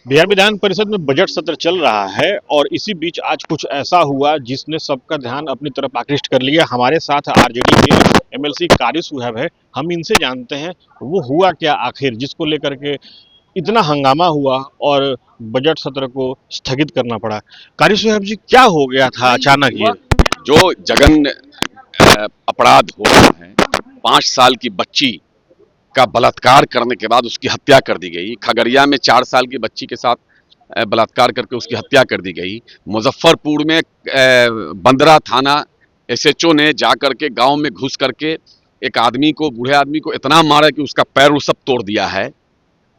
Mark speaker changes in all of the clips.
Speaker 1: बिहार विधान परिषद में बजट सत्र चल रहा है और इसी बीच आज कुछ ऐसा हुआ जिसने सबका ध्यान अपनी तरफ आकृष्ट कर लिया। हमारे साथ आरजेडी के एमएलसी कारी सुहैब है, हम इनसे जानते हैं वो हुआ क्या आखिर जिसको लेकर के इतना हंगामा हुआ और बजट सत्र को स्थगित करना पड़ा। कारी सुहैब जी, क्या हो गया था अचानक ये?
Speaker 2: जो जघन्य अपराध हो रहा है, 5 साल की बच्ची का बलात्कार करने के बाद उसकी हत्या कर दी गई। खगड़िया में 4 साल की बच्ची के साथ बलात्कार करके उसकी हत्या कर दी गई। मुजफ्फरपुर में बंदरा थाना एसएचओ ने जाकर के गांव में घुस करके एक आदमी को, बूढ़े आदमी को इतना मारा कि उसका पैर वो सब तोड़ दिया है।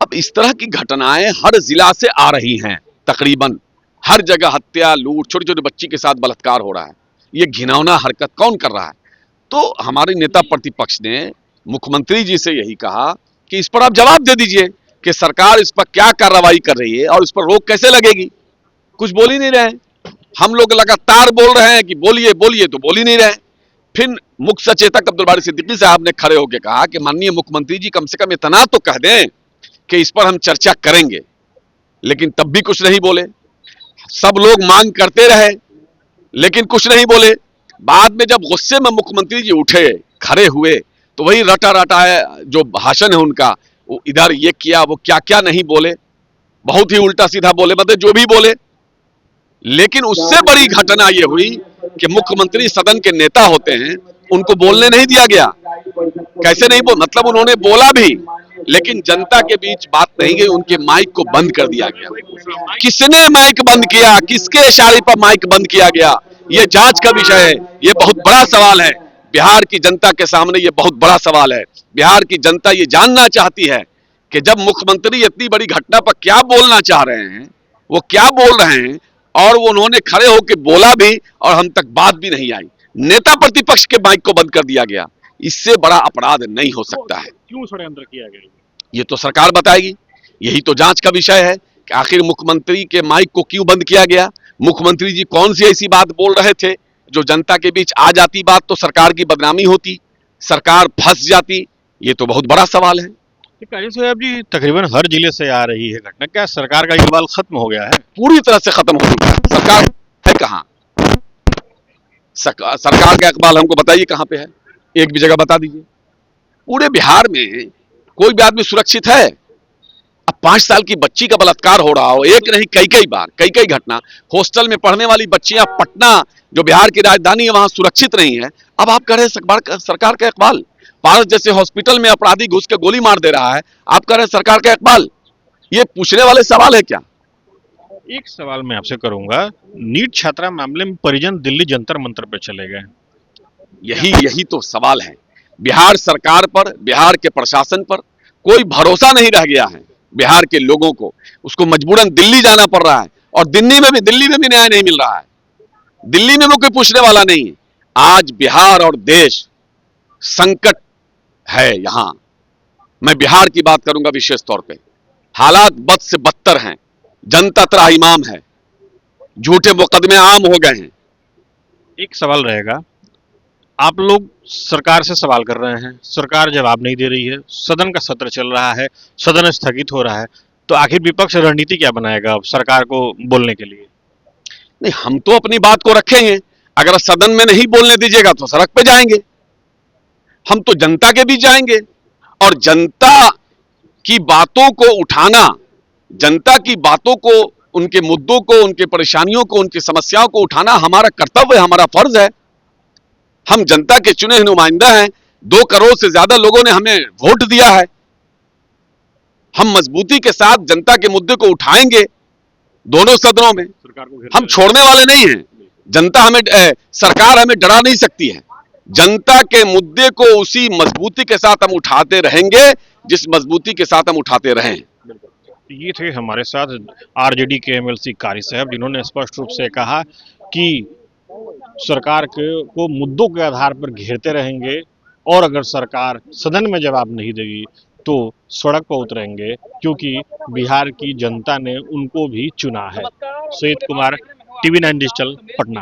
Speaker 2: अब इस तरह की घटनाएं हर जिला से आ रही हैं, तकरीबन हर जगह हत्या, लूट, छोटी छोटी बच्ची के साथ बलात्कार हो रहा है। ये घिनौना हरकत कौन कर रहा है? तो हमारे नेता प्रतिपक्ष ने मुख्यमंत्री जी से यही कहा कि इस पर आप जवाब दे दीजिए कि सरकार इस पर क्या कार्रवाई कर रही है और इस पर रोक कैसे लगेगी। कुछ बोल ही नहीं रहे हैं। हम लोग लगातार बोल रहे हैं कि बोलिए बोलिए, तो बोल ही नहीं रहे। फिर मुख्य सचेतक अब्दुल बारी सिद्दीकी साहब ने खड़े होकर कहा कि माननीय मुख्यमंत्री जी, कम से कम इतना तो कह दें कि इस पर हम चर्चा करेंगे, लेकिन तब भी कुछ नहीं बोले। सब लोग मांग करते रहे लेकिन कुछ नहीं बोले। बाद में जब गुस्से में मुख्यमंत्री जी उठे, खड़े हुए, तो वही रटा रटा है जो भाषण है उनका, वो इधर ये किया, वो क्या क्या नहीं बोले, बहुत ही उल्टा सीधा बोले, मतलब जो भी बोले। लेकिन उससे बड़ी घटना ये हुई कि मुख्यमंत्री सदन के नेता होते हैं, उनको बोलने नहीं दिया गया। कैसे नहीं बोल, मतलब उन्होंने बोला भी, लेकिन जनता के बीच बात नहीं गई, उनके माइक को बंद कर दिया गया। किसने माइक बंद किया, किसके इशारे पर माइक बंद किया गया, ये जांच का विषय है। ये बहुत बड़ा सवाल है बिहार की जनता के सामने, ये बहुत बड़ा सवाल है। बिहार की जनता ये जानना चाहती है कि जब मुख्यमंत्री इतनी बड़ी घटना पर क्या बोलना चाह रहे हैं, वो क्या बोल रहे हैं, और वो उन्होंने खड़े होकर बोला भी और हम तक बात भी नहीं आई। नेता प्रतिपक्ष के माइक को बंद कर दिया गया। इससे बड़ा अपराध नहीं हो सकता है।
Speaker 1: क्यों षड्यंत्र किया गया?
Speaker 2: ये तो सरकार बताएगी, यही तो जांच का विषय है कि आखिर मुख्यमंत्री के माइक को क्यों बंद किया गया। मुख्यमंत्री जी कौन सी ऐसी बात बोल रहे थे जो जनता के बीच आ जाती बात तो सरकार की बदनामी होती, सरकार फंस जाती। ये तो बहुत बड़ा सवाल है।
Speaker 1: कारी सुहैब जी, तकरीबन हर जिले से आ रही है घटना, क्या सरकार का इकबाल खत्म हो गया है?
Speaker 2: पूरी तरह से खत्म हो चुका है। सरकार है कहाँ? सरकार का इकबाल हमको बताइए कहाँ पे है, एक भी जगह बता दीजिए। पूरे बिहार में कोई भी आदमी सुरक्षित है? अब 5 साल की बच्ची का बलात्कार हो रहा हो, एक नहीं कई कई बार, कई कई घटना। हॉस्टल में पढ़ने वाली बच्चियां पटना, जो बिहार की राजधानी है, वहां सुरक्षित नहीं है। अब आप कह रहे हैं सरकार का इकबाल। पारस जैसे हॉस्पिटल में अपराधी घुस के गोली मार दे रहा है, आप कह रहे हैं सरकार का इकबाल। ये पूछने वाले सवाल है क्या?
Speaker 1: एक सवाल मैं आपसे करूंगा, नीट छात्रा मामले में परिजन दिल्ली जंतर मंतर पे चले गए।
Speaker 2: यही तो सवाल है। बिहार सरकार पर, बिहार के प्रशासन पर कोई भरोसा नहीं रह गया है। बिहार के लोगों को, उसको मजबूरन दिल्ली जाना पड़ रहा है, और दिल्ली में भी न्याय नहीं मिल रहा है। दिल्ली में कोई पूछने वाला नहीं है। आज बिहार और देश संकट है। यहां मैं बिहार की बात करूंगा विशेष तौर पे। हालात बद से बदतर हैं, जनता त्राहिमाम है, झूठे मुकदमे आम हो गए हैं।
Speaker 1: एक सवाल रहेगा, आप लोग सरकार से सवाल कर रहे हैं, सरकार जवाब नहीं दे रही है, सदन का सत्र चल रहा है, सदन स्थगित हो रहा है, तो आखिर विपक्ष रणनीति क्या बनाएगा अब सरकार को बोलने के लिए?
Speaker 2: नहीं, हम तो अपनी बात को रखेंगे। अगर सदन में नहीं बोलने दीजिएगा तो सड़क पे जाएंगे। हम तो जनता के बीच जाएंगे, और जनता की बातों को उठाना, जनता की बातों को, उनके मुद्दों को, उनके परेशानियों को, उनकी समस्याओं को उठाना हमारा कर्तव्य है, हमारा फर्ज है। हम जनता के चुने हुए नुमाइंदा हैं। 2 करोड़ से ज्यादा लोगों ने हमें वोट दिया है। हम मजबूती के साथ जनता के मुद्दे को उठाएंगे दोनों सदनों में। हम छोड़ने वाले नहीं हैं। जनता हमें, सरकार हमें डरा नहीं सकती है। जनता के मुद्दे को उसी मजबूती के साथ हम उठाते रहेंगे जिस मजबूती के साथ हम उठाते रहें।
Speaker 1: ये थे हमारे साथ आरजेडी के एमएलसी कारी साहब, जिन्होंने स्पष्ट रूप से कहा कि सरकार को मुद्दों के आधार पर घेरते रहेंगे, और अगर सरकार सदन में जवाब नहीं देगी तो सड़क पर उतरेंगे, क्योंकि बिहार की जनता ने उनको भी चुना है। Syed Kumar, TV 9 digital, Patna.